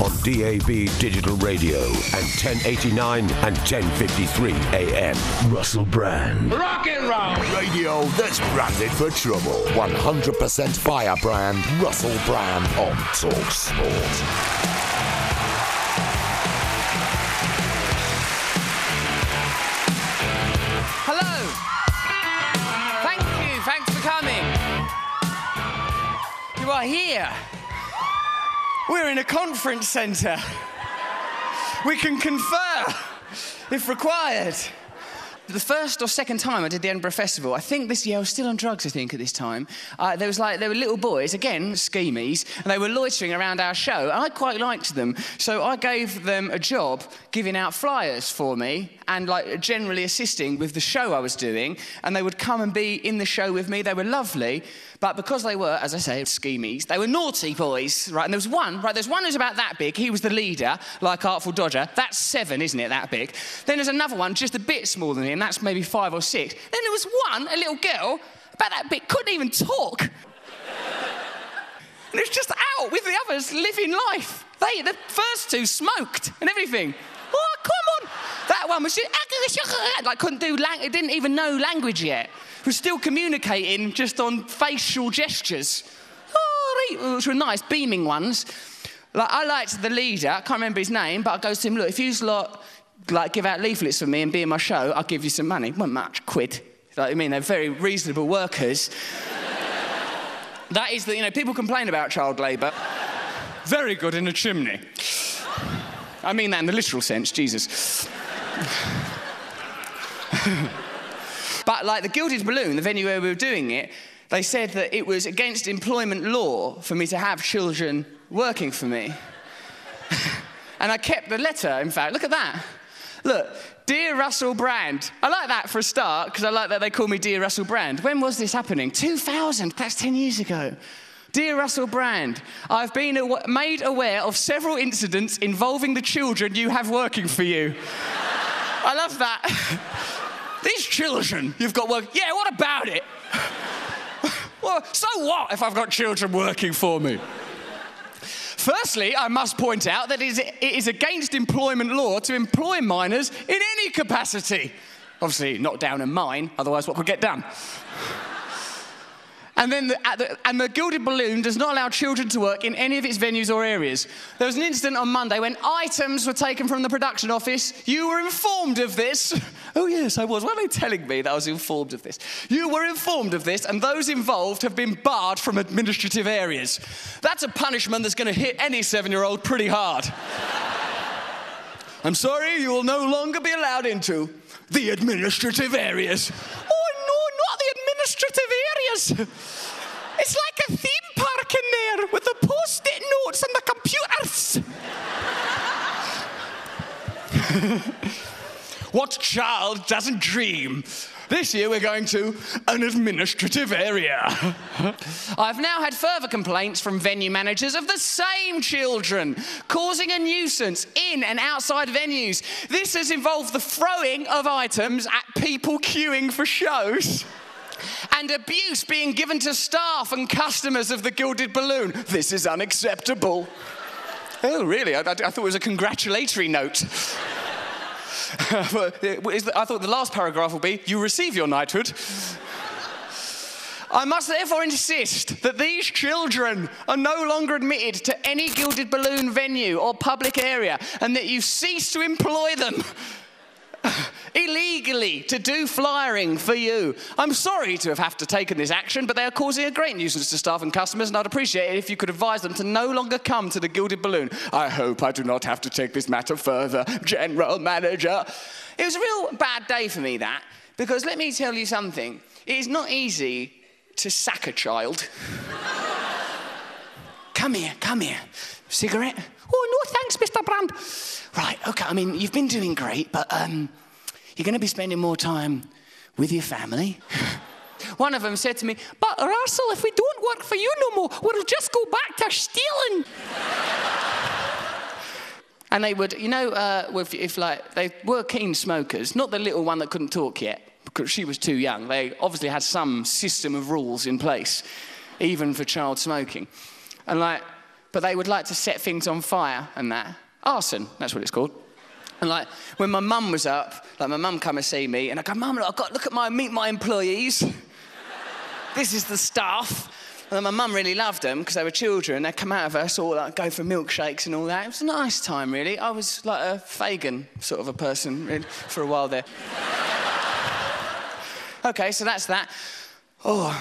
on DAB digital radio and 1089 and 1053 AM. Russell Brand. Rock and roll! Radio that's branded for trouble. 100% firebrand, Russell Brand on Talk Sport. You are here. We're in a conference centre. We can confer if required. The first or second time I did the Edinburgh Festival, I think this year I was still on drugs, I think, at this time. There were little boys, again, schemies, and they were loitering around our show, and I quite liked them. So I gave them a job giving out flyers for me and generally assisting with the show I was doing, and they would come and be in the show with me. They were lovely, but because they were, as I say, schemies, they were naughty boys, right? And there's one who's about that big. He was the leader, like Artful Dodger. That's 7, isn't it, that big? Then there's another one just a bit smaller than him. That's maybe 5 or 6. Then there was one, a little girl, about that big, couldn't even talk. And it was just out with the others, living life. The first 2 smoked and everything. Oh, come on. That one was just, couldn't do it didn't even know language yet. Was still communicating just on facial gestures. Which were nice, beaming ones. I liked the leader, I can't remember his name, but I goes to him, look, if you lot give out leaflets for me and be in my show, I'll give you some money. Wasn't much, £1. They're very reasonable workers. That is people complain about child labour. Very good in a chimney. I mean that in the literal sense, Jesus. But the Gilded Balloon, the venue where we were doing it, they said that it was against employment law for me to have children working for me. And I kept the letter, in fact. Look at that. Look, Dear Russell Brand. I like that for a start, because I like that they call me Dear Russell Brand. When was this happening? 2000. That's 10 years ago. Dear Russell Brand, I've been made aware of several incidents involving the children you have working for you. I love that. These children you've got working... Yeah, what about it? Well, so what if I've got children working for me? Firstly, I must point out that it is against employment law to employ minors in any capacity. Obviously, not down in mine, otherwise what could get done? And then the Gilded Balloon does not allow children to work in any of its venues or areas. There was an incident on Monday when items were taken from the production office. You were informed of this. Oh, yes, I was. Why are they telling me that I was informed of this? You were informed of this, and those involved have been barred from administrative areas. That's a punishment that's going to hit any 7-year-old pretty hard. I'm sorry, you will no longer be allowed into the administrative areas. Administrative areas. It's like a theme park in there with the post-it notes and the computers. What child doesn't dream? This year we're going to an administrative area. I've now had further complaints from venue managers of the same children causing a nuisance in and outside venues. This has involved the throwing of items at people queuing for shows. And abuse being given to staff and customers of the Gilded Balloon. This is unacceptable. Oh, really? I thought it was a congratulatory note. I thought the last paragraph will be, you receive your knighthood. I must therefore insist that these children are no longer admitted to any Gilded Balloon venue or public area, and that you cease to employ them illegally to do flyering for you. I'm sorry to have to taken this action, but they are causing a great nuisance to staff and customers, and I'd appreciate it if you could advise them to no longer come to the Gilded Balloon. I hope I do not have to take this matter further, General Manager. It was a real bad day for me, that, because let me tell you something. It is not easy to sack a child. Come here. Cigarette? Oh, no, thanks, Mr. Brand. Right, OK, I mean, you've been doing great, but you're going to be spending more time with your family. One of them said to me, but Russell, if we don't work for you no more, we'll just go back to stealing. And they would, if they were keen smokers, not the little one that couldn't talk yet, because she was too young. They obviously had some system of rules in place, even for child smoking. And but they would like to set things on fire and that. Arson, that's what it's called. And like, when my mum was up, like my mum come and see me, and I go, Mum, meet my employees. This is the staff. And then my mum really loved them because they were children. They'd come out of us, all like go for milkshakes and all that. It was a nice time, really. I was like a Fagin sort of a person really, for a while there. Okay, so that's that. Oh,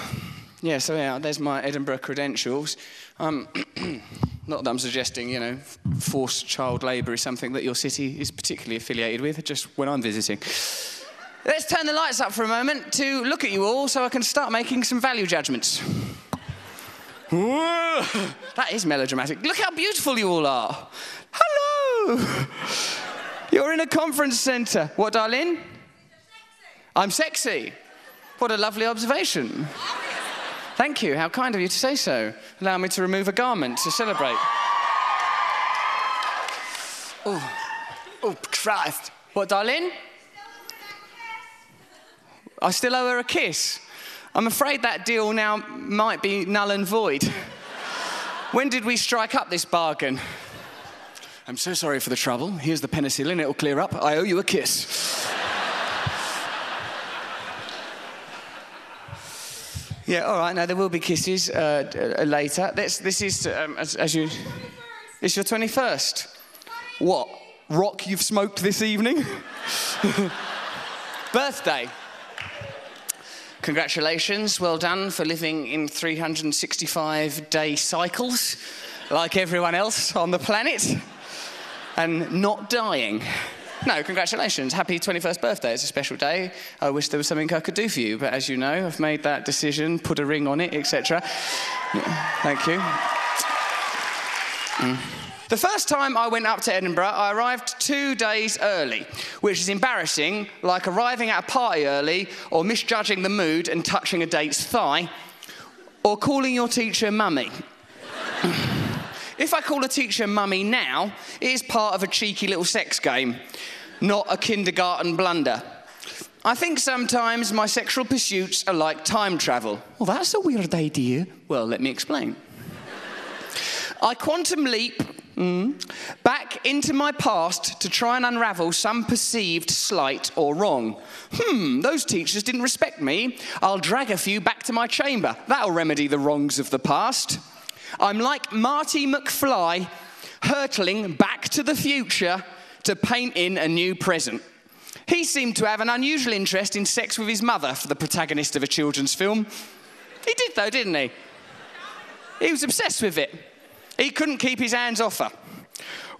yeah, so yeah, there's my Edinburgh credentials. Not that I'm suggesting, you know, forced child labour is something that your city is particularly affiliated with, just when I'm visiting. Let's turn the lights up for a moment to look at you all so I can start making some value judgments. Whoa, that is melodramatic. Look how beautiful you all are. Hello. You're in a conference centre. What, darling? I'm sexy. What a lovely observation. Thank you. How kind of you to say so. Allow me to remove a garment to celebrate. Oh, Christ. What, darling? I still owe her a kiss. I'm afraid that deal now might be null and void. When did we strike up this bargain? I'm so sorry for the trouble. Here's the penicillin. It'll clear up. I owe you a kiss. Yeah, all right. Now there will be kisses later. This is as you. It's your 21st. What? Rock you've smoked this evening? Birthday. Congratulations. Well done for living in 365-day cycles, like everyone else on the planet, and not dying. No, congratulations. Happy 21st birthday. It's a special day. I wish there was something I could do for you, but as you know, I've made that decision, put a ring on it, etc. Thank you. The first time I went up to Edinburgh, I arrived 2 days early, which is embarrassing, like arriving at a party early, or misjudging the mood and touching a date's thigh, or calling your teacher mummy. If I call a teacher mummy now, it is part of a cheeky little sex game, not a kindergarten blunder. I think sometimes my sexual pursuits are like time travel. Well, that's a weird idea. Well, let me explain. I quantum leap back into my past to try and unravel some perceived slight or wrong. Those teachers didn't respect me. I'll drag a few back to my chamber. That'll remedy the wrongs of the past. I'm like Marty McFly, hurtling back to the future to paint in a new present. He seemed to have an unusual interest in sex with his mother for the protagonist of a children's film. He did though, didn't he? He was obsessed with it. He couldn't keep his hands off her.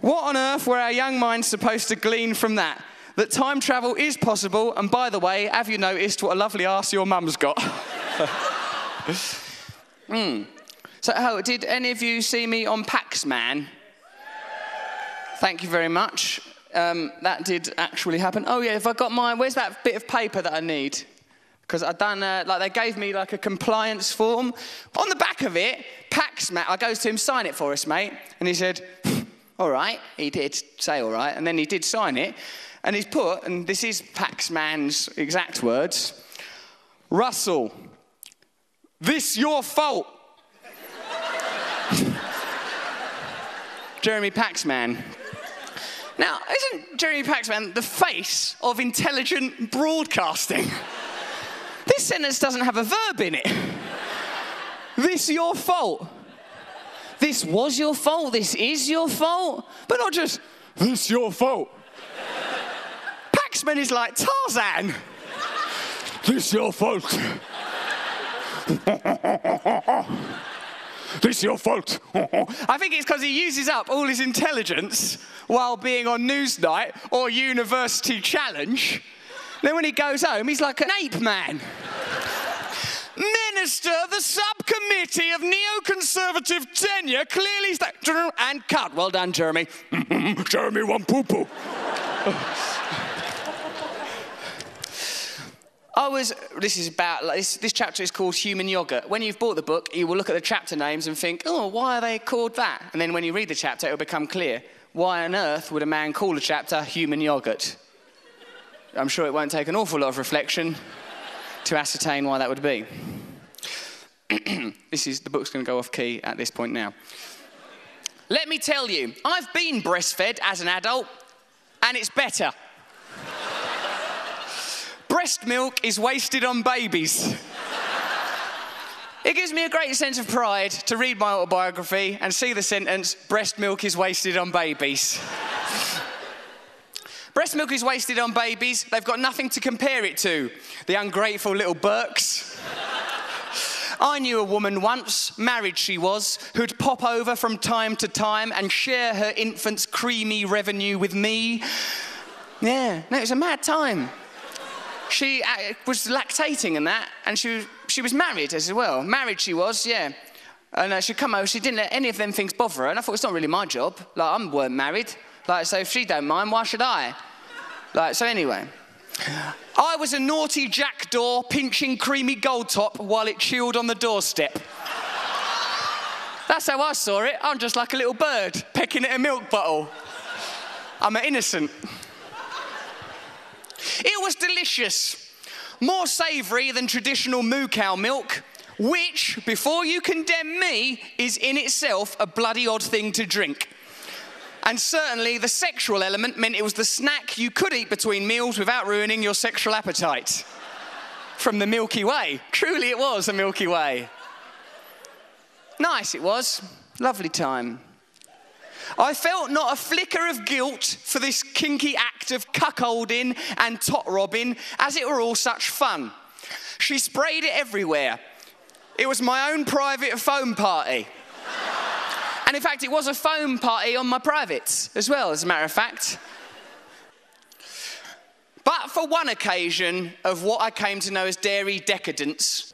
What on earth were our young minds supposed to glean from that? That time travel is possible, and by the way, have you noticed what a lovely arse your mum's got? So, did any of you see me on Paxman? Thank you very much. That did actually happen. Oh yeah, if I got where's that bit of paper that I need? Because I'd done, they gave me like a compliance form. On the back of it, Paxman, I goes to him, sign it for us, mate. And he said, all right. He did say all right, and then he did sign it. And he's put, and this is Paxman's exact words, Russell, this your fault. Jeremy Paxman. Now, isn't Jeremy Paxman the face of intelligent broadcasting? This sentence doesn't have a verb in it. This your fault. This was your fault. This is your fault. But not just, this your fault. Paxman is like Tarzan. This your fault. This your fault. I think it's because he uses up all his intelligence while being on Newsnight or University Challenge. Then when he goes home, he's like an ape man. Minister, the subcommittee of neoconservative tenure clearly and cut. Well done, Jeremy. Jeremy one poo-poo. This chapter is called Human Yogurt. When you've bought the book, you will look at the chapter names and think, oh, why are they called that? And then when you read the chapter, it will become clear. Why on earth would a man call a chapter Human Yogurt? I'm sure it won't take an awful lot of reflection to ascertain why that would be. The book's going to go off key at this point now. Let me tell you, I've been breastfed as an adult, and it's better. Breast milk is wasted on babies. It gives me a great sense of pride to read my autobiography and see the sentence, breast milk is wasted on babies. Breast milk is wasted on babies. They've got nothing to compare it to. The ungrateful little Burks. I knew a woman once, married she was, who'd pop over from time to time and share her infant's creamy revenue with me. Yeah, no, it was a mad time. She was lactating and that, and she was married as well. Married she was, yeah. And she'd come over, she didn't let any of them things bother her, and I thought, it's not really my job. Like, I weren't married. Like, so if she don't mind, why should I? Like, so anyway. I was a naughty jackdaw pinching creamy gold top while it chilled on the doorstep. That's how I saw it. I'm just like a little bird pecking at a milk bottle. I'm an innocent. It was delicious. More savoury than traditional moo cow milk, which, before you condemn me, is in itself a bloody odd thing to drink. And certainly the sexual element meant it was the snack you could eat between meals without ruining your sexual appetite. From the Milky Way. Truly it was the Milky Way. Nice it was. Lovely time. I felt not a flicker of guilt for this kinky act of cuckolding and tot robbing, as it were all such fun. She sprayed it everywhere. It was my own private foam party. And in fact, it was a foam party on my privates as well, as a matter of fact. But for one occasion of what I came to know as dairy decadence,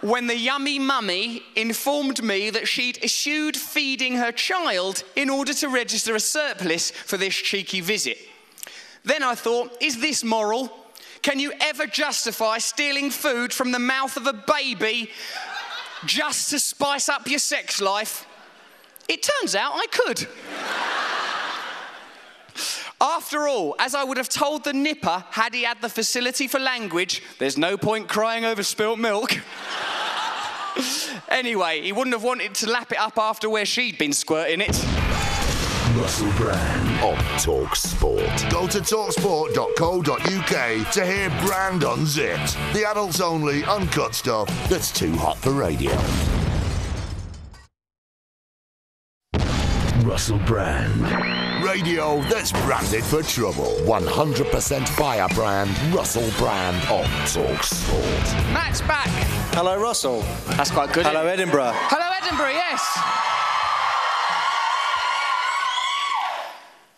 when the yummy mummy informed me that she'd eschewed feeding her child in order to register a surplus for this cheeky visit. Then I thought, is this moral? Can you ever justify stealing food from the mouth of a baby just to spice up your sex life? It turns out I could. After all, as I would have told the nipper had he had the facility for language, there's no point crying over spilt milk. Anyway, he wouldn't have wanted to lap it up after where she'd been squirting it. Russell Brand on TalkSport. Go to talksport.co.uk to hear Brand Unzipped, the adults-only, uncut stuff that's too hot for radio. Russell Brand. Radio that's branded for trouble. 100% Firebrand, Russell Brand on TalkSport. Matt's back. Hello, Russell. That's quite good. Hello, Edinburgh. Hello, Edinburgh, yes.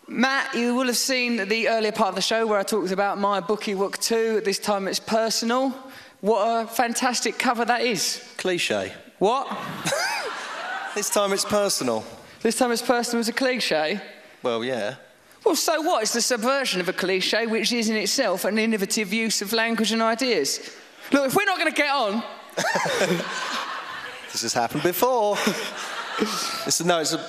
Matt, you will have seen the earlier part of the show where I talked about my Bookie Wook 2. This time it's personal. What a fantastic cover that is. Cliche. What? This time it's personal. This time it's personal is a cliche? Well, yeah. Well, so what? It's the subversion of a cliche, which is in itself an innovative use of language and ideas. Look, if we're not going to get on... This has happened before. It's a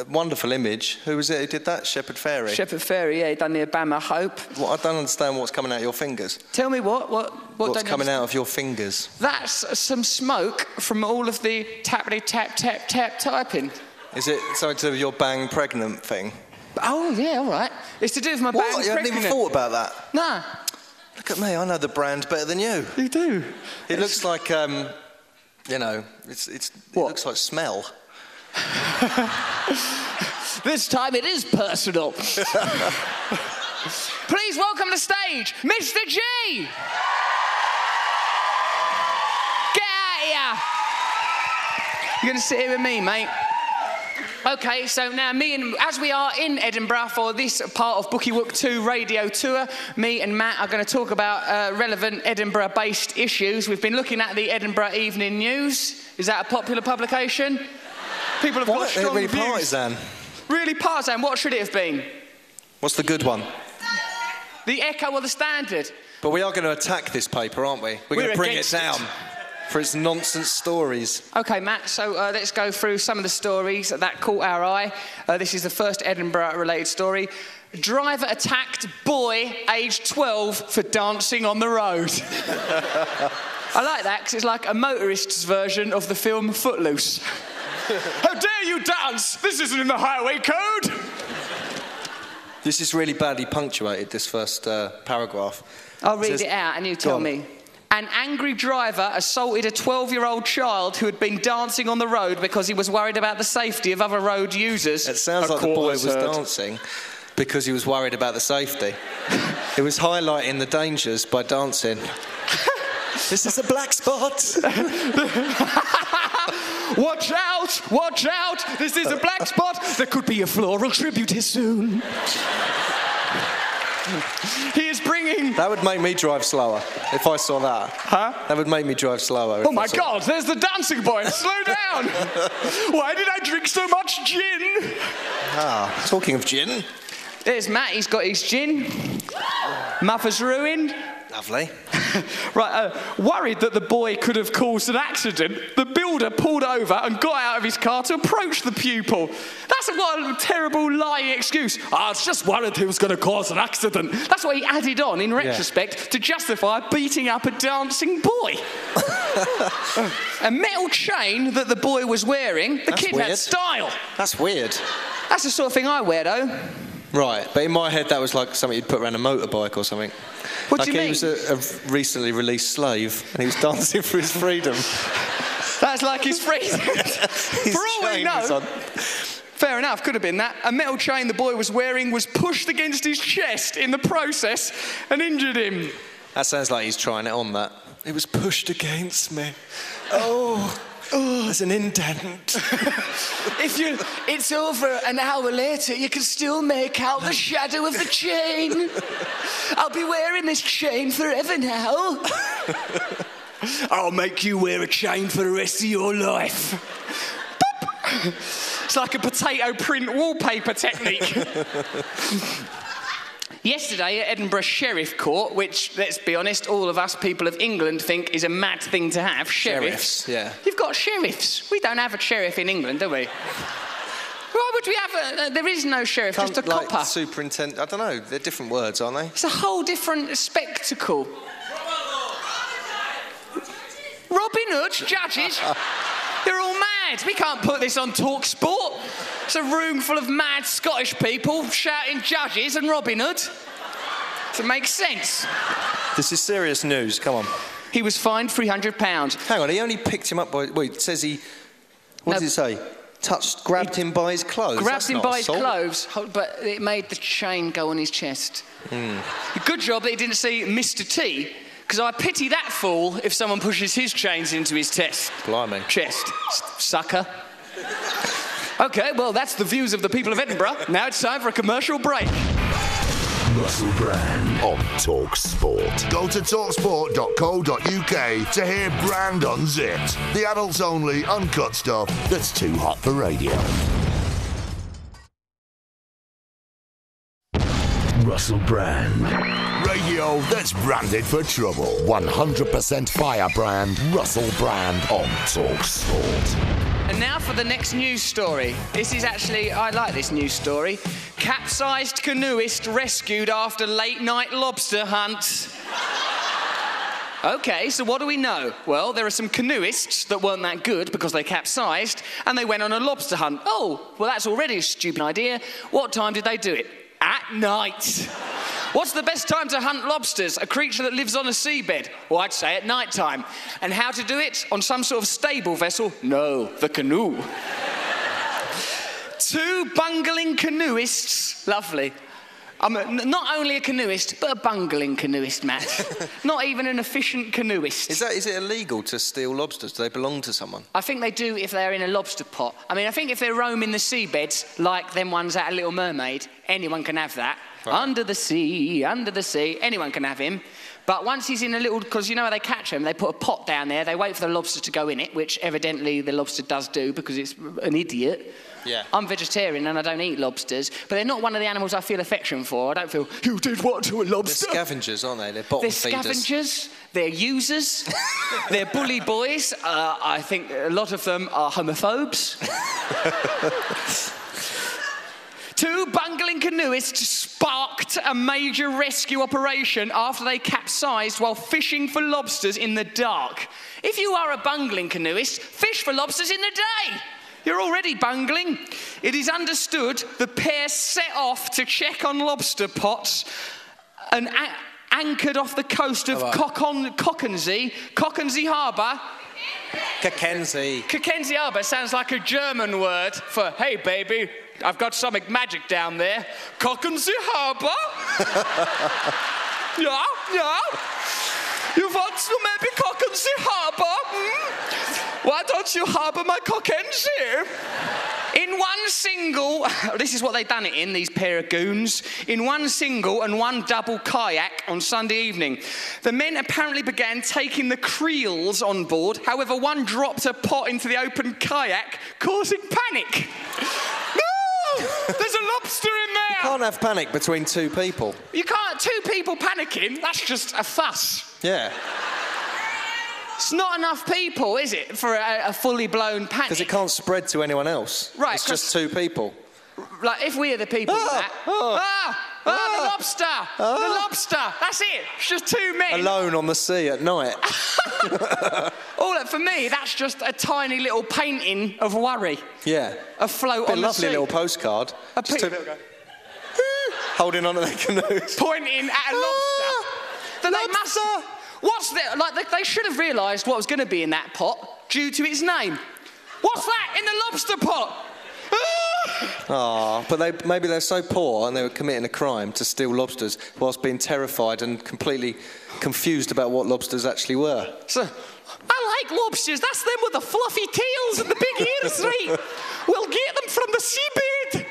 wonderful image. Who was it who did that? Shepard Fairey? Shepard Fairey, yeah, he done the Obama Hope. Well, I don't understand what's coming out of your fingers. Tell me what what's coming out of your fingers? That's some smoke from all of the tappity-tap-tap-tap typing. Is it something to do with your bang pregnant thing? Oh, yeah, all right. It's to do with my bang pregnant. You hadn't even thought about that? No. Look at me, I know the brand better than you. You do. It looks like, it looks like smell. This time it is personal. Please welcome to the stage, Mr. G. Get out here. You're going to sit here with me, mate. Okay, so now as we are in Edinburgh for this part of Bookie Wook 2 radio tour, me and Matt are going to talk about relevant Edinburgh-based issues. We've been looking at the Edinburgh Evening News. Is that a popular publication? People have got strong really views. partisan. Really partisan. What should it have been? What's the good one? The Echo or the Standard? But we are going to attack this paper, aren't we? We're going to bring it down for its nonsense stories. OK, Matt, so let's go through some of the stories that caught our eye. This is the first Edinburgh-related story. Driver attacked boy aged 12 for dancing on the road. I like that, because it's like a motorist's version of the film Footloose. How dare dare you dance? This isn't in the highway code. This is really badly punctuated, this first paragraph. I'll read it out and you tell me. An angry driver assaulted a 12-year-old child who had been dancing on the road because he was worried about the safety of other road users. It sounds like the boy was dancing because he was worried about the safety. It was highlighting the dangers by dancing. This is a black spot. Watch out! Watch out! This is a black spot. There could be a floral tribute here soon. He is bringing... That would make me drive slower if I saw that. Huh? That would make me drive slower. Oh my God, there's the dancing boy. Slow down. Why did I drink so much gin? Ah, talking of gin. There's Matt, he's got his gin. Mother's ruined. Lovely. Right, worried that the boy could have caused an accident, the builder pulled over and got out of his car to approach the pupil. That's what a terrible lying excuse. I was just worried he was going to cause an accident. That's what he added on in retrospect to justify beating up a dancing boy. A metal chain that the boy was wearing, the kid had style. That's weird. That's the sort of thing I wear, though. Right, but in my head that was like something you'd put around a motorbike or something. What do you mean? He was a recently released slave and he was dancing for his freedom. That's like his freedom. For all we know, fair enough, could have been that. A metal chain the boy was wearing was pushed against his chest in the process and injured him. That sounds like he's trying it on, that. It was pushed against me. There's an indent. It's over an hour later, you can still make out the shadow of the chain. I'll be wearing this chain forever now. I'll make you wear a chain for the rest of your life. It's like a potato print wallpaper technique. Yesterday at Edinburgh Sheriff Court, which, let's be honest, all of us people of England think is a mad thing to have, sheriffs. Yeah. You've got sheriffs. We don't have a sheriff in England, do we? Why would we have there is no sheriff, just a copper. Like superintendent, I don't know, they're different words, aren't they? It's a whole different spectacle. Robin Hood, judges, they're all mad. We can't put this on Talk Sport. It's a room full of mad Scottish people shouting judges and Robin Hood. Does it make sense? This is serious news, come on. He was fined £300. Hang on, he only picked him up by... Wait, it says he... What does it say? Grabbed him by his clothes. Grabbed him by his clothes, but it made the chain go on his chest. Good job that he didn't see Mr. T, because I pity that fool if someone pushes his chains into his chest. Blimey. Chest. Sucker. OK, well, that's the views of the people of Edinburgh. Now it's time for a commercial break. Russell Brand on Talk Sport. Go to talksport.co.uk to hear Brand Unzipped, the adults-only uncut stuff that's too hot for radio. Russell Brand. Radio that's branded for trouble. 100% firebrand. Russell Brand on Talk Sport. And now for the next news story. This is actually, I like this news story. Capsized canoeist rescued after late-night lobster hunt. OK, so what do we know? Well, there are some canoeists that weren't that good because they capsized and they went on a lobster hunt. Oh, well, that's already a stupid idea. What time did they do it? At night. What's the best time to hunt lobsters, a creature that lives on a seabed? Well, I'd say at night time. And how to do it? On some sort of stable vessel? No, the canoe. Two bungling canoeists. Lovely. I'm not only a canoeist, but a bungling canoeist, Matt. Not even an efficient canoeist. Is it illegal to steal lobsters? Do they belong to someone? I think they do if they're in a lobster pot. I mean, I think if they're roaming the seabeds, like them ones out of Little Mermaid, anyone can have that. Right. Under the sea, anyone can have him. But once he's in a little... Because you know how they catch them? They put a pot down there, they wait for the lobster to go in it, which evidently the lobster does do because it's an idiot. Yeah. I'm vegetarian and I don't eat lobsters, but they're not one of the animals I feel affection for. I don't feel, you did what to a lobster? They're scavengers, aren't they? They're bottom feeders. They're scavengers, they're users, they're bully boys. I think a lot of them are homophobes. Two bungling canoeists sparked a major rescue operation after they capsized while fishing for lobsters in the dark. If you are a bungling canoeist, fish for lobsters in the day. You're already bungling. It is understood the pair set off to check on lobster pots and anchored off the coast of Cockenzie Harbour. Cockenzie Harbour sounds like a German word for, hey, baby, I've got something magic down there. Cockenzie Harbour? Yeah. You want to maybe Cockenzie Harbour? Why don't you harbour my Cockenzie? In one single, this is what they've done it in, these pair of goons, in one single and one double kayak on Sunday evening. The men apparently began taking the creels on board. However, one dropped a pot into the open kayak, causing panic. No! There's a lobster in there! You can't have panic between two people. You can't, two people panicking, that's just a fuss. Yeah. It's not enough people, is it, for a fully blown panic? Because it can't spread to anyone else. Right. It's just two people. Like, if we are the people the lobster! The lobster! That's it! It's just two men. Alone on the sea at night. For me, that's just a tiny little painting of worry. Yeah. Afloat on the sea. A lovely little postcard. Just two people go, holding on to their canoes. Pointing at a lobster. Lobster! They should have realised what was going to be in that pot due to its name. What's that in the lobster pot? But maybe they're so poor and they were committing a crime to steal lobsters whilst being terrified and completely confused about what lobsters actually were. So, I like lobsters. That's them with the fluffy tails and the big ears, right? We'll get them from the seabed.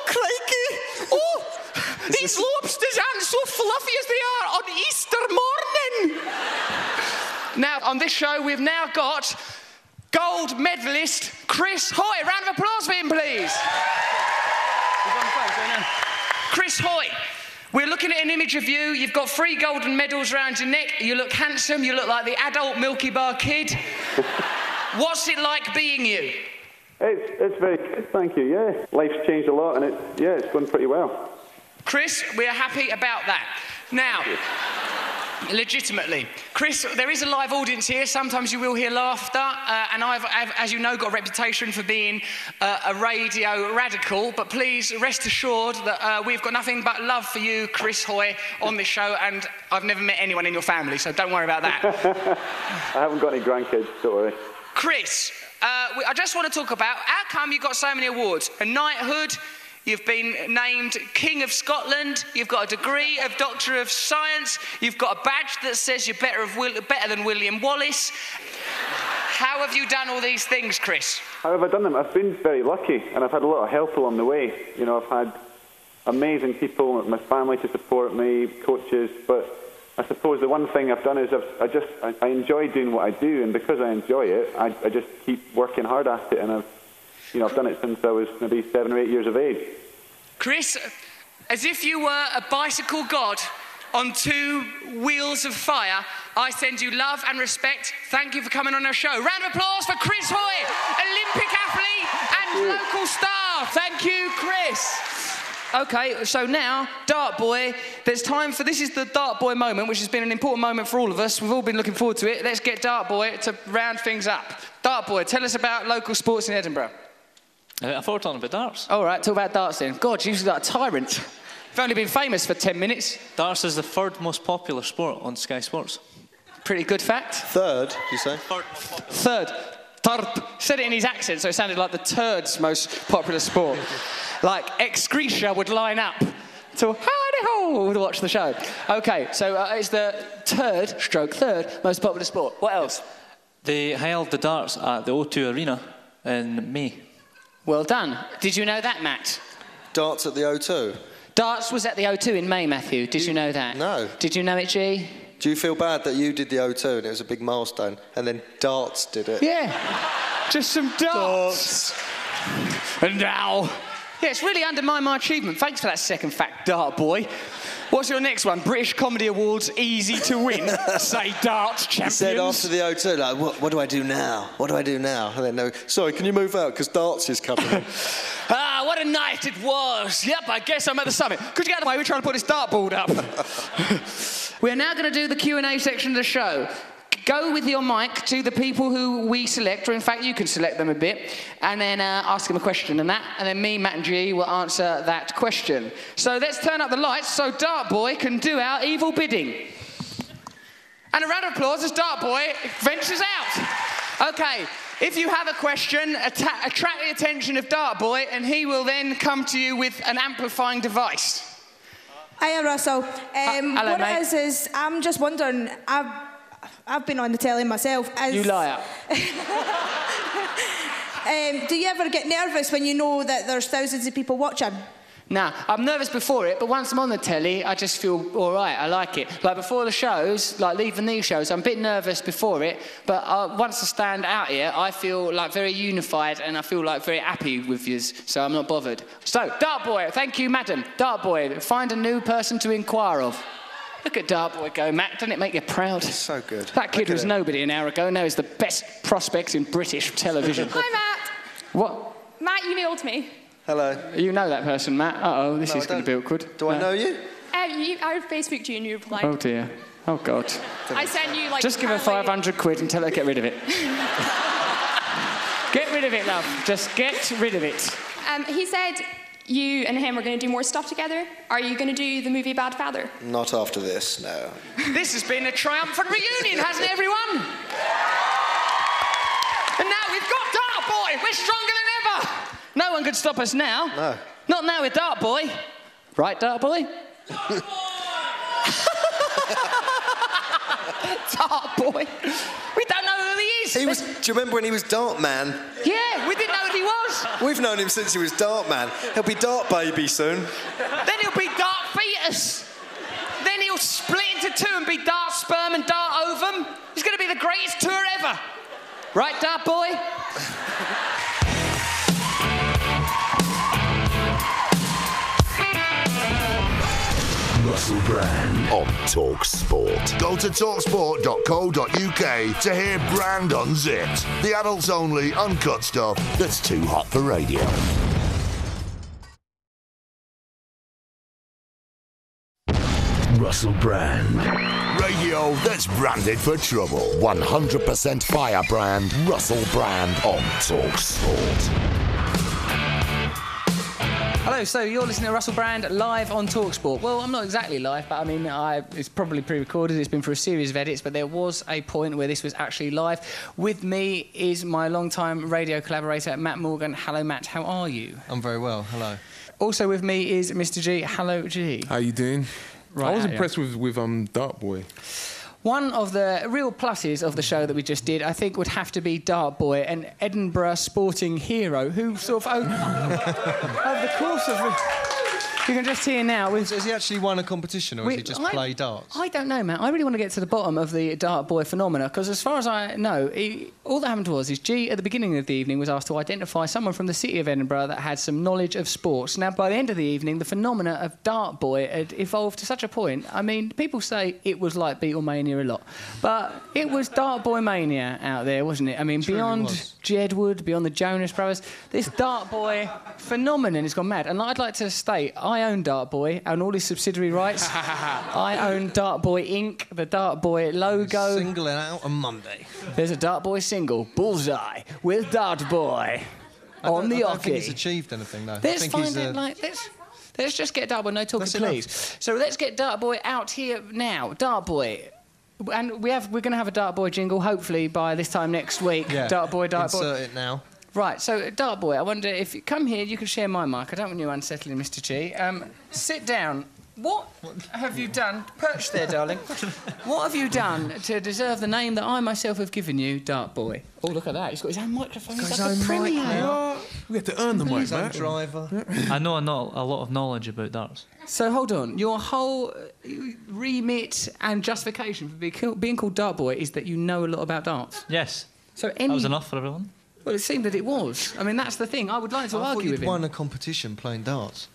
Crikey! These lobsters aren't so fluffy as they are on Easter morning. Now, on this show, we've now got gold medalist Chris Hoy. Round of applause for him, please. Chris Hoy, we're looking at an image of you. You've got 3 golden medals around your neck. You look handsome. You look like the adult Milky Bar kid. What's it like being you? It's very good, thank you, yeah. Life's changed a lot and it's going pretty well. Chris, we're happy about that. Now, legitimately, Chris, there is a live audience here. Sometimes you will hear laughter, and I've, as you know, got a reputation for being a radio radical, but please rest assured that we've got nothing but love for you, Chris Hoy, on this show, and I've never met anyone in your family, so don't worry about that. I haven't got any grandkids, don't worry. Chris, I just want to talk about how come you got so many awards? A knighthood, you've been named King of Scotland, you've got a degree of Doctor of Science, you've got a badge that says you're better than William Wallace. How have you done all these things, Chris? How have I done them? I've been very lucky, and I've had a lot of help along the way. You know, I've had amazing people, my family to support me, coaches, but I suppose the one thing I've done is I enjoy doing what I do, and because I enjoy it, I just keep working hard at it, and I've done it since I was maybe 7 or 8 years of age. Chris, as if you were a bicycle god on 2 wheels of fire, I send you love and respect. Thank you for coming on our show. Round of applause for Chris Hoy, Olympic athlete and local star. Thank you, Chris. Okay, so now, Dart Boy, there's time for, this is the Dart Boy moment, which has been an important moment for all of us. We've all been looking forward to it. Let's get Dart Boy to round things up. Dart Boy, tell us about local sports in Edinburgh. I thought we were talking about darts. All right, talk about darts then. God, you're like a tyrant. You've only been famous for 10 minutes. Darts is the 3rd most popular sport on Sky Sports. Pretty good fact. 3rd, you say? 3rd. Third. Said it in his accent, so it sounded like the 3rd's most popular sport. Like Excretia would line up to howdy-ho to watch the show. Okay, so it's the 3rd most popular sport. What else? They held the darts at the O2 Arena in May. Well done. Did you know that, Matt? Darts at the O2? Darts was at the O2 in May, Matthew. Did you know that? No. Did you know it, G? Do you feel bad that you did the O2 and it was a big milestone, and then darts did it? Yeah. Just some darts. And now... Yeah, it's really undermined my achievement. Thanks for that second fact, Dart Boy. What's your next one? British Comedy Awards, easy to win. Say darts, champions. He said after the O2, like, what do I do now? What do I do now? And then, no, sorry, can you move out, because darts is coming. What a night it was. Yep, I guess I'm at the summit. Could you get out of the way? We're trying to put this dartboard up. We're now going to do the Q&A section of the show. go with your mic to the people who we select, or in fact you can select them a bit, and then ask them a question and then me, Matt and G will answer that question. So let's turn up the lights so Dart Boy can do our evil bidding. And a round of applause as Dart Boy ventures out. Okay, if you have a question, attract the attention of Dart Boy, and he will then come to you with an amplifying device. Hiya, Russell. Hello, what mate. it is I'm just wondering, I've been on the telly myself. You liar. Do you ever get nervous when you know that there's thousands of people watching? Nah, I'm nervous before it, but once I'm on the telly, I just feel all right. I like it. Like before the shows, like leaving these shows, I'm a bit nervous before it, but once I stand out here, I feel like very unified and I feel like very happy with yous, so I'm not bothered. So, Dart Boy, thank you, madam. Dart Boy, find a new person to inquire of. Look at Dart Boy go, Matt. Doesn't it make you proud? So good. That kid was nobody an hour ago. Now he's the best prospects in British television. Hi, Matt. What? Matt emailed me. Hello. You know that person, Matt? Uh-oh, this is going to be awkward. Do I know you? I Facebooked you and you replied. Oh, dear. Oh, God. I sent you, like... Just give her 500 quid and tell her to get rid of it. Get rid of it, love. Just get rid of it. He said you and him are going to do more stuff together. Are you going to do the movie Bad Father? Not after this, no. This has been a triumphant reunion, hasn't it, everyone? And now we've got Dart Boy. We're stronger than ever. No one could stop us now. No. Not now with Dart Boy. Right, Dart Boy? Dart Boy. We don't know who he is. Do you remember when he was Dart Man? Yeah, we didn't know who he was. We've known him since he was Dart Man. He'll be Dart Baby soon. Then he'll be Dart Fetus. Then he'll split into two and be Dart Sperm and Dart Ovum. He's going to be the greatest tour ever. Right, Dart Boy? Russell Brand on Talk Sport. Go to talksport.co.uk to hear Brand Unzipped, the adults only uncut stuff that's too hot for radio. Russell Brand. Radio that's branded for trouble. 100% firebrand. Russell Brand on Talk Sport. Hello, so you're listening to Russell Brand live on TalkSport. Well, I'm not exactly live, but I mean, it's probably pre-recorded. It's been for a series of edits, but there was a point where this was actually live. With me is my long-time radio collaborator, Matt Morgan. Hello, Matt. How are you? I'm very well. Hello. Also with me is Mr. G. Hello, G. How you doing? Right, I was impressed with Dart Boy. One of the real pluses of the show that we just did, I think, would have to be Dart Boy, an Edinburgh sporting hero who sort of, over the course of the... You can just hear now... Has he actually won a competition, or has he just played darts? I don't know, Matt. I really want to get to the bottom of the Dart Boy phenomena, because as far as I know, all that happened was G, at the beginning of the evening, was asked to identify someone from the city of Edinburgh that had some knowledge of sports. Now, by the end of the evening, the phenomena of Dart Boy had evolved to such a point. I mean, people say it was like Beatlemania a lot, but it was Dart Boy mania out there, wasn't it? I mean, beyond Jedward, beyond the Jonas Brothers, this Dart Boy phenomenon has gone mad. And I'd like to state, I own Dart Boy and all his subsidiary rights. I own Dart Boy Inc., the Dart Boy logo. Singling out on Monday. There's a Dart Boy single, Bullseye, with Dart Boy on the I don't Ocky. think he's achieved anything, though. Let's find it like this. Let's just get Dart Boy, no talking please. So let's get Dart Boy out here now. Dart Boy. And we're going to have a Dart Boy jingle, hopefully, by this time next week. Yeah. Dart Boy. Insert it now. Right, so, Dart Boy, I wonder if you come here, you can share my mic. I don't want you unsettling, Mr. G. Sit down. What have you done? Perch there, darling. What have you done to deserve the name that I myself have given you, Dart Boy? Oh, look at that. He's got his own microphone. He's like a premier. We have to earn the mic, His own Matt. driver. I know a lot of knowledge about darts. So, hold on. Your whole remit and justification for being called Dart Boy is that you know a lot about darts? Yes. So That was enough for everyone. Well, it seemed that it was. I mean, that's the thing. I would like to argue with him. I thought you'd won a competition playing darts.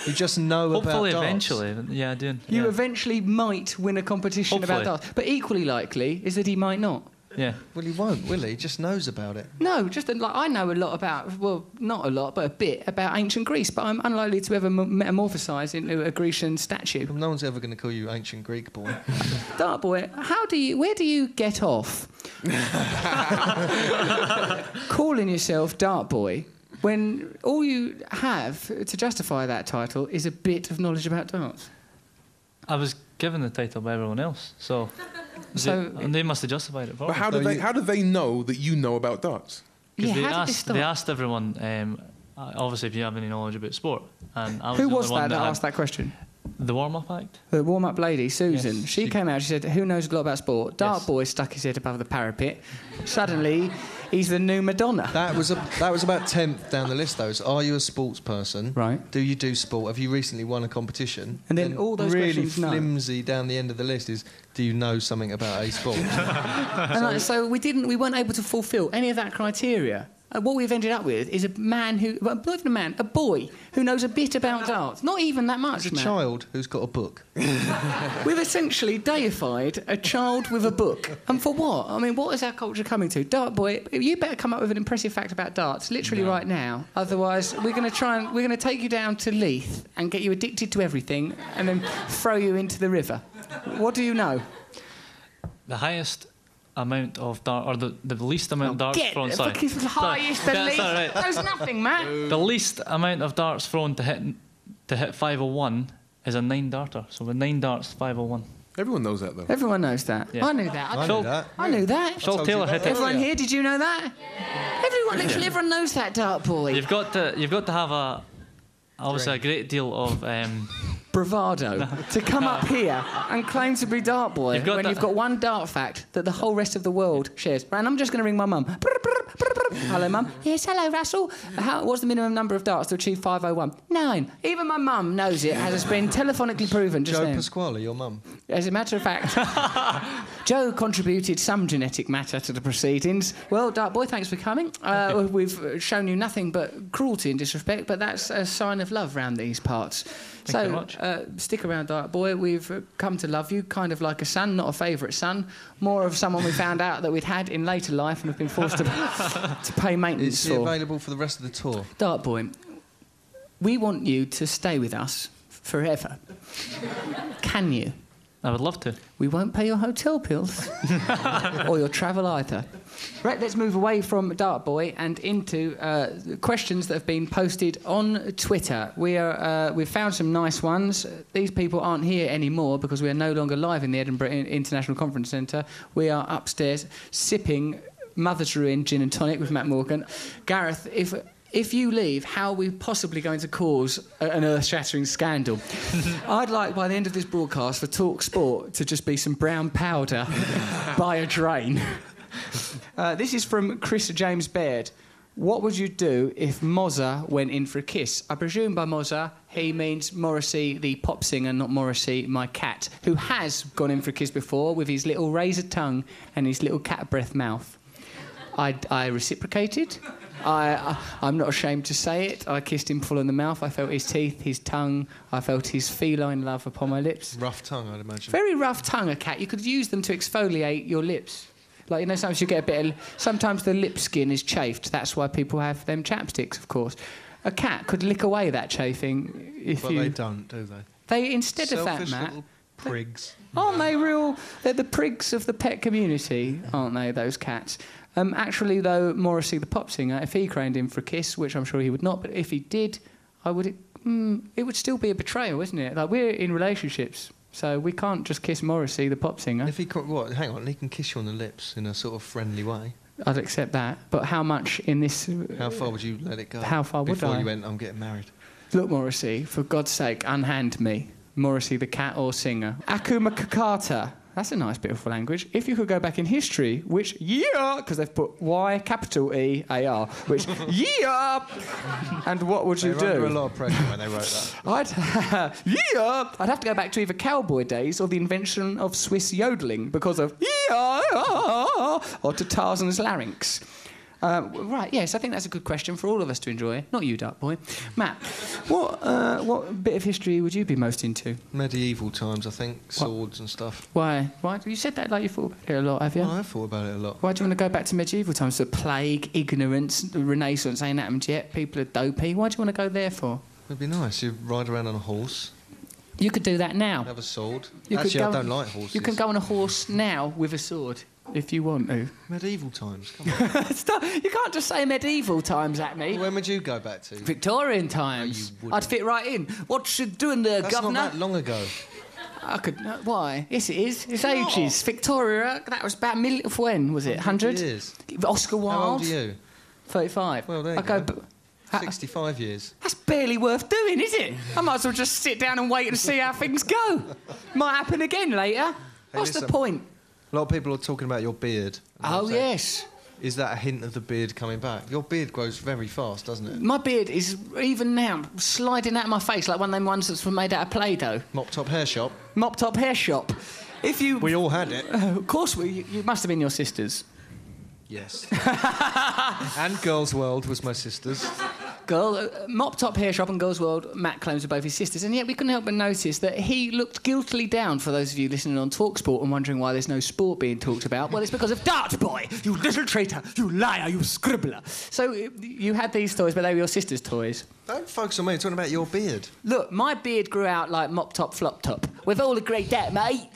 You just know Hopefully, about darts. eventually. Yeah, I do. You yeah. eventually might win a competition about Hopefully. darts. But equally likely is that he might not. Yeah. Well, he won't, will he? He just knows about it. No, just like I know a lot about, well, not a lot, but a bit about ancient Greece, but I'm unlikely to ever metamorphose into a Grecian statue. Well, no one's ever going to call you ancient Greek boy. Dart boy, where do you get off calling yourself Dart boy when all you have to justify that title is a bit of knowledge about darts? I was given the title by everyone else, so they must have justified it for me. But how do they know that you know about darts? Because they asked everyone, obviously, if you have any knowledge about sport. And I was Who the was only one that asked that question? The warm-up act. The warm-up lady, Susan. Yes, she came out, she said, who knows a lot about sport? Dart boy stuck his head above the parapet. Suddenly, he's the new Madonna. That was about 10th down the list, though. So are you a sports person? Right. Do you do sport? Have you recently won a competition? And then all those really questions, no. flimsy down the end of the list is, do you know something about a sport? So we weren't able to fulfil any of that criteria. What we've ended up with is a man not even a man, a boy who knows a bit about darts. Not even that much, It's a child who's got a book. We've essentially deified a child with a book. And for what? I mean, what is our culture coming to? Dart boy, you better come up with an impressive fact about darts, literally right now. Otherwise, we're going to take you down to Leith and get you addicted to everything and then throw you into the river. What do you know? The highest amount of dart, or the least amount of darts thrown. Sorry. The highest, the least. Right. There's nothing, Matt. The least amount of darts thrown to hit 501 is a 9-darter. So with 9 darts, 501. Everyone knows that, though. Everyone knows that. Yeah. I knew that. I knew that. Phil Taylor hit it. Everyone here, did you know that? Yeah. Everyone knows that, Dart boy. You've got to have a great deal of bravado to come up here and claim to be Dart boy you've got one dart fact that the whole rest of the world shares. And I'm just going to ring my mum. Hello, Mum. Yes, hello, Russell. What's the minimum number of darts to achieve 501? 9. Even my mum knows it, as has been telephonically proven just Joe then. Pasquale, your mum. As a matter of fact, Joe contributed some genetic matter to the proceedings. Well, Dart boy, thanks for coming. We've shown you nothing but cruelty and disrespect, but that's a sign of love round these parts. Thank you very much. Stick around, Dart boy. We've come to love you, kind of like a son, not a favourite son. More of someone we found out that we'd had in later life and have been forced to pay maintenance for. Is he available for the rest of the tour? Dart boy, we want you to stay with us forever. Can you? I would love to. We won't pay your hotel bills or your travel either. Right, let's move away from Dart boy and into questions that have been posted on Twitter. We've found some nice ones. These people aren't here anymore because we are no longer live in the Edinburgh International Conference Centre. We are upstairs sipping Mother's Ruin gin and tonic with Matt Morgan. Gareth, if you leave, how are we possibly going to cause an earth-shattering scandal? I'd like, by the end of this broadcast, for Talk Sport to just be some brown powder by a drain. This is from Chris James Baird. What would you do if Mozza went in for a kiss? I presume by Mozza he means Morrissey, the pop singer, not Morrissey, my cat, who has gone in for a kiss before with his little razor tongue and his little cat breath mouth. I reciprocated. I'm not ashamed to say it. I kissed him full in the mouth. I felt his teeth, his tongue. I felt his feline love upon my lips. Rough tongue, I'd imagine. Very rough tongue, a cat. You could use them to exfoliate your lips. Like, you know, sometimes you get a bit of... Sometimes the lip skin is chafed. That's why people have them chapsticks, of course. A cat could lick away that chafing if but they don't, do they? They, instead Selfish of that, Matt... little prigs. Aren't they real... They're the prigs of the pet community, aren't they, those cats? Actually, though, Morrissey, the pop singer, if he craned in for a kiss, which I'm sure he would not, but if he did, it would still be a betrayal, isn't it? Like, we're in relationships, so we can't just kiss Morrissey, the pop singer. If he hang on, he can kiss you on the lips in a sort of friendly way. I'd accept that, but how much in this... How far would you let it go? How far would I? Before you went, I'm getting married. Look, Morrissey, for God's sake, unhand me. Morrissey, the cat or singer. Akuma Kakata. That's a nice bit of language. If you could go back in history, which year, because they've put Y, capital E, A-R, which year, and what would you do? They were under a lot of pressure when they wrote that. I'd have to go back to either cowboy days or the invention of Swiss yodeling because of or to Tarzan's larynx. Right, yes, I think that's a good question for all of us to enjoy. Not you, Dark Boy. Matt, what bit of history would you be most into? Medieval times, I think. Swords and stuff. Why? You said that like you thought about it a lot, have you? Well, I've thought about it a lot. Why do you want to go back to medieval times? The plague, ignorance, the Renaissance ain't happened yet. People are dopey. Why do you want to go there for? It'd be nice. You ride around on a horse. You could do that now. Have a sword. I don't like horses. You can go on a horse now with a sword, if you want to. Medieval times, come on. Stop. You can't just say medieval times at me. Well, when would you go back to? Victorian times. No, you I'd fit right in. What you doing there, That's Governor? not that long ago. I could... why? Yes, it is. It's ages. Victoria, that was about when, was it? 100? Years. Oscar Wilde? How old are you? 35. Well, there you go. 65 years. That's barely worth doing, is it? I might as well just sit down and wait and see how things go. Might happen again later. What's the point? A lot of people are talking about your beard. Oh, yes. Is that a hint of the beard coming back? Your beard grows very fast, doesn't it? My beard is, even now, sliding out of my face like one of them ones that's made out of Play-Doh. Mop Top Hair Shop? Mop Top Hair Shop. If you... We all had it. Of course, you must have been your sisters. Yes. And Girls' World was my sister's. Mop Top Hair Shop and Girls' World, Matt claims are both his sisters, and yet we couldn't help but notice that he looked guiltily down, for those of you listening on TalkSport and wondering why there's no sport being talked about. Well, it's because of Dart Boy, you little traitor, you liar, you scribbler. So you had these toys, but they were your sister's toys. Don't focus on me, talking about your beard. Look, my beard grew out like Mop Top Flop Top. We've all agreed that, mate.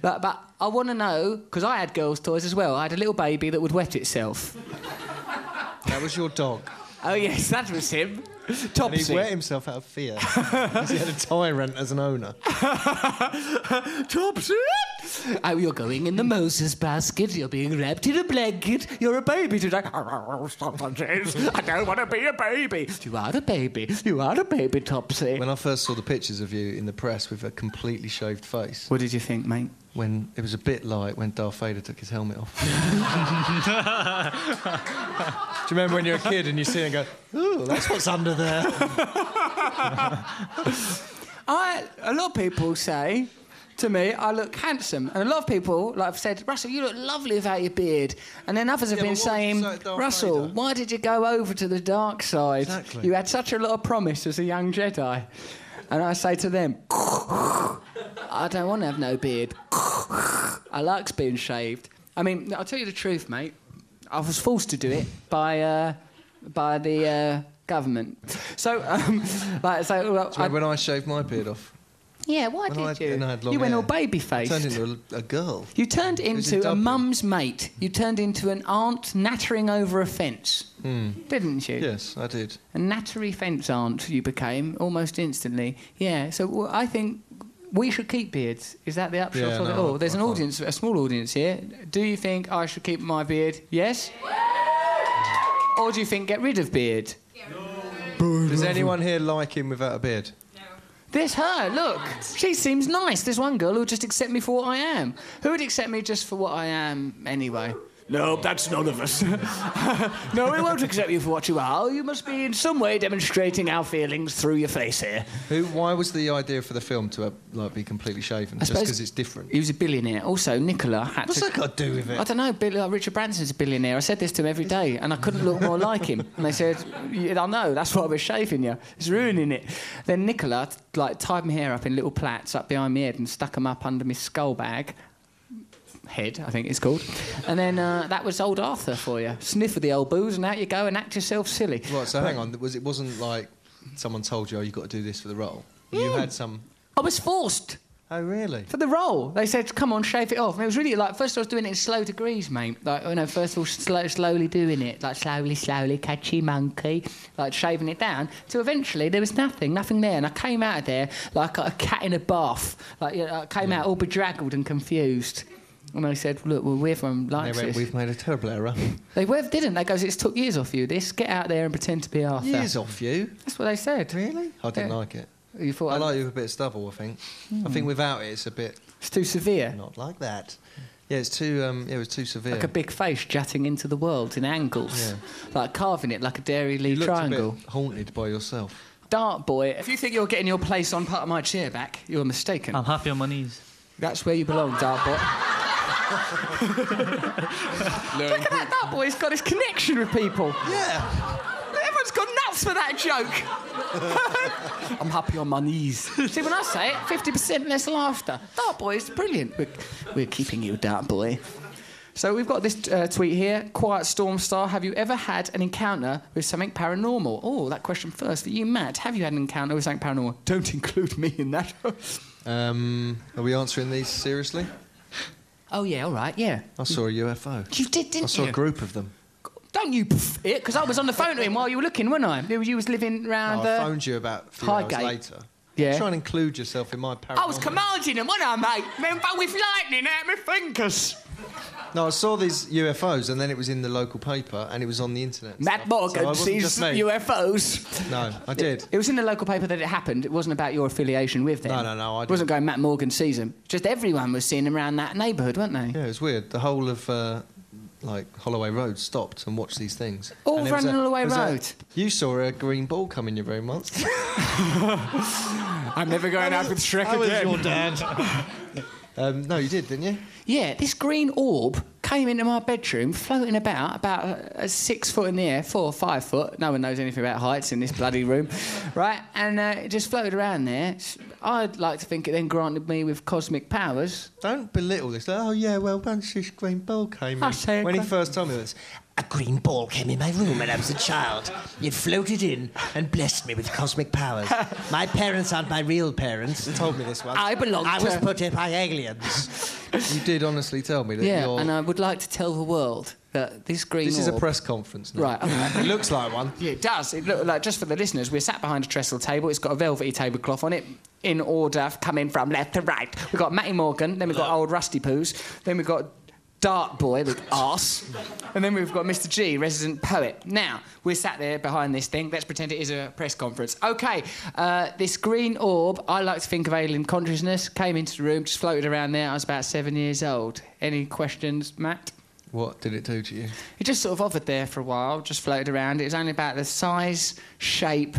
But I want to know, because I had girls' toys as well. I had a little baby that would wet itself. That was your dog. Oh, yes, that was him. Topsy. And he wet himself out of fear because he had a tyrant as an owner. Topsy! Oh, you're going in the Moses basket. You're being wrapped in a blanket. You're a baby today. I don't want to be a baby. You are a baby. You are a baby, Topsy. When I first saw the pictures of you in the press with a completely shaved face... What did you think, mate? When it was a bit like when Darth Vader took his helmet off. Do you remember when you're a kid and you see it and go, ooh, that's what's under there? A lot of people say to me, I look handsome. And a lot of people have said, Russell, you look lovely without your beard. And then others have been saying, Russell, why did you go over to the dark side? Exactly. You had such a lot of promise as a young Jedi. And I say to them, I don't want to have no beard. I like being shaved. I mean, I'll tell you the truth, mate. I was forced to do it by the government. So, when I shaved my beard off? Yeah, why did you? And I had long you went hair. all baby-faced. I turned into a girl. You turned into a mum's mate. You turned into an aunt nattering over a fence. Didn't you? Yes, I did. A nattery fence aunt you became almost instantly. Yeah, so I think we should keep beards. Is that the upshot of it all? There's an audience, a small audience here. Do you think I should keep my beard? Yes? Or do you think get rid of beard? Does anyone here like him without a beard? There's her, look. She seems nice. There's one girl who would just accept me for what I am. Who would accept me just for what I am anyway? No, that's none of us. No, we won't accept you for what you are. You must be in some way demonstrating our feelings through your face here. Why was the idea for the film to be completely shaven? Just because it's different? He was a billionaire. Also, Nicola had What's that got to do with it? I don't know. Richard Branson's a billionaire. I said this to him every day, and I couldn't look more like him. And they said, I know, that's why I was shaving you. It's ruining it. Then Nicola, tied my hair up in little plaits up behind my head and stuck them up under my skull bag. Head, I think it's called. And then that was old Arthur for you. Sniff of the old booze and out you go and act yourself silly. Right, so hang on. It wasn't like someone told you, you've got to do this for the role. You had some... I was forced. Oh, really? For the role. They said, come on, shave it off. And it was really first I was doing it in slow degrees, mate. First of all, slowly doing it. Slowly, catchy monkey. Shaving it down. So eventually there was nothing there. And I came out of there like a cat in a bath. I came out all bedraggled and confused. And they said, look, well, everyone likes this. We've made a terrible error. They didn't. They goes, it's took years off you, this. Get out there and pretend to be Arthur. Years off you? That's what they said. Really? I didn't like it. You thought I like you with a bit of stubble, I think. I think without it, it's a bit... It's too severe. Not like that. Yeah, it's too... it was too severe. Like a big face jutting into the world in angles. Yeah. Like carving it like a Dairy Lee triangle. You looked a bit haunted by yourself. Dart Boy, if you think you're getting your place on part of my chair back, you're mistaken. I'm happy on my knees. That's where you belong, Dart Boy. Look at that dart boy. He's got his connection with people. Yeah. Everyone's gone nuts for that joke. I'm happy on my knees. See, when I say it, 50% less laughter. Dart boy is brilliant. We're keeping you, dart boy. So we've got this tweet here. Quiet Storm Star, have you ever had an encounter with something paranormal? Oh, that question first for you, Matt. Have you had an encounter with something paranormal? Don't include me in that. Are we answering these seriously? Oh, yeah, all right, yeah. I saw a UFO. You did, didn't you? I saw a group of them. Don't you it, because I was on the phone to him while you were looking, wasn't I? You was living round I phoned you about a few hours later. Yeah. Try and include yourself in my paranormal. I was commanding them, wasn't I, mate? But with lightning out my fingers. No, I saw these UFOs, and then it was in the local paper, and it was on the internet. Matt Morgan sees UFOs. No, I did. It was in the local paper that it happened. It wasn't about your affiliation with them. No. It wasn't going Matt Morgan sees them. Just everyone was seeing them around that neighbourhood, weren't they? Yeah, it was weird. The whole of, Holloway Road stopped and watched these things. All running Holloway Road? You saw a green ball come in your room once. I'm never going out with Shrek again. How was your dad? No, you did, didn't you? Yeah, this green orb came into my bedroom, floating about 6 foot in the air, 4 or 5 foot. No one knows anything about heights in this bloody room, right? And it just floated around there. I'd like to think it then granted me with cosmic powers. Don't belittle this. Oh, yeah, well, once this green ball came in. When he first told me this, a green ball came in my room when I was a child. It floated in and blessed me with cosmic powers. My parents aren't my real parents. You told me this once. I was put here by aliens. You did honestly tell me that you're... and I would like to tell the world that this green This orb... is a press conference now. Right, okay. It looks like one. Yeah, it does. It looked like, just for the listeners, we're sat behind a trestle table. It's got a velvety tablecloth on it, in order, coming from left to right. We've got Matty Morgan, then we've got old Rusty Poos, then we've got Dart Boy, the arse, and then we've got Mr. G, resident poet. Now, we're sat there behind this thing. Let's pretend it is a press conference. OK, this green orb, I like to think of alien consciousness, came into the room, just floated around there. I was about 7 years old. Any questions, Matt? What did it do to you? It just sort of hovered there for a while, just floated around. It was only about the size, shape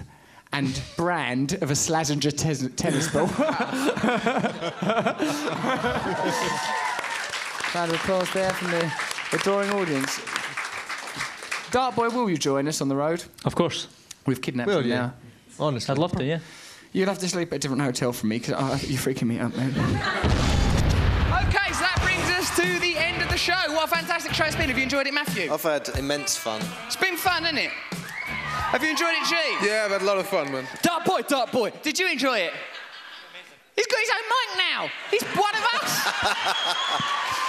and brand of a Slazenger tennis ball. Round of applause there from the adoring audience. Dart Boy, will you join us on the road? Of course. We've kidnapped you now. Honestly. I'd love to, yeah. You'll have to sleep at a different hotel from me, because you're freaking me out, man. OK, so that brings us to the end of the show. What a fantastic show it's been. Have you enjoyed it, Matthew? I've had immense fun. It's been fun, hasn't it? Have you enjoyed it, G? Yeah, I've had a lot of fun, man. Dart Boy, did you enjoy it? He's got his own mic now. He's one of us.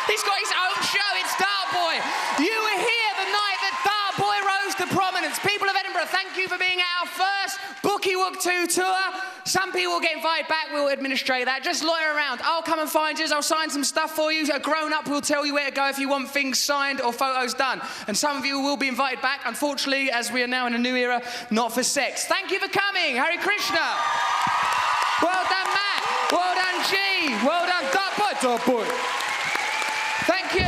He's got his own show. It's Dart Boy. You were here the night that Dart Boy rose to prominence. People of Edinburgh, thank you for being at our first Bookie Wook 2 tour. Some people will get invited back. We'll administrate that. Just loiter around. I'll come and find you. I'll sign some stuff for you. A grown-up will tell you where to go if you want things signed or photos done. And some of you will be invited back. Unfortunately, as we are now in a new era, not for sex. Thank you for coming. Hare Krishna. Well done, Matt. Well done, G. Well done, Dart Boy. Thank you.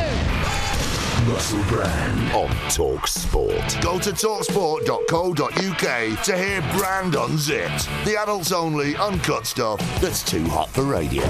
Russell Brand on Talk Sport. Go to talksport.co.uk to hear Brand Unzipped, the adults only uncut stuff that's too hot for radio.